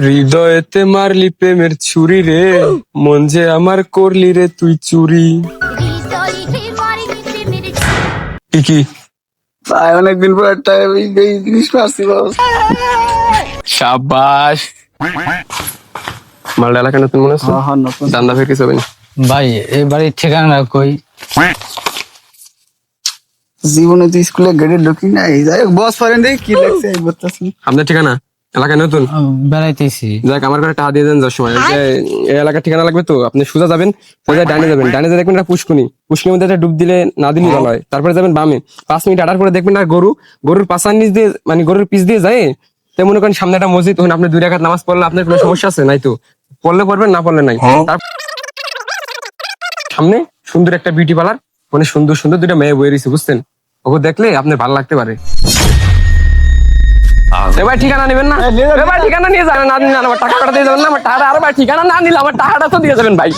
হৃদয়েতে মারলি প্রেমের ছুরি রে, মন যে আমার করলি রে তুই চুরি। কি কি ভাই অনেকদিন পর একটা এই জিনিস পাচ্ছি বস। সাবাস। মালদা এলাকা নতুন মনে হচ্ছে, হ্যাঁ নতুন দান্দা ফের কিছু হবে না। ভাই এই বাড়ির ঠিকানা কই? জীবনে তো স্কুলে গেটে ঢুকি নাই। যাই হোক বস পারেন দেখি কি লাগছে এই বলতেছি। আপনার ঠিকানা এলাকায় নতুন? বেড়াইতেছি। যাক আমার ঘরে টাকা দিয়ে দেন যাওয়ার সময়। এই এলাকার ঠিকানা লাগবে তো, আপনি সোজা যাবেন, সোজা ডানে যাবেন, ডানে যেয়ে দেখবেন একটা পুষ্কুনি, পুষ্কুনির মধ্যে একটা ডুব দিলে না দিলেই ভালো হয়। তারপরে যাবেন বামে, 5 মিনিট হাঁটার পরে দেখবেন না গরুর পাশার নিচ দিয়ে, মানে গরুর পিছ দিয়ে যায়, তো মনে করেন সামনে একটা মসজিদ, ওখানে আপনি 2 রাকাত নামাজ পড়লে আপনার কোনো সমস্যা আছে? নাই তো, পড়লে পড়বেন, না পড়লে নাই। তার সামনে সুন্দর একটা বিউটি পার্লার, মানে সুন্দর সুন্দর 2টা মেয়ে বয়ে রয়েছে, বুঝছেন? ওকে দেখলে আপনার ভালো লাগতে পারে। এবার ঠিকানা নেবেন না? এবার ঠিকানা নিয়ে যাবেন, না নিলে আমার টাকাটা দিয়ে যাবেন না। আমার টাকাটা, আর ভাই ঠিকানা না নিলে আমার টাকাটা তো দিয়ে যাবেন ভাই।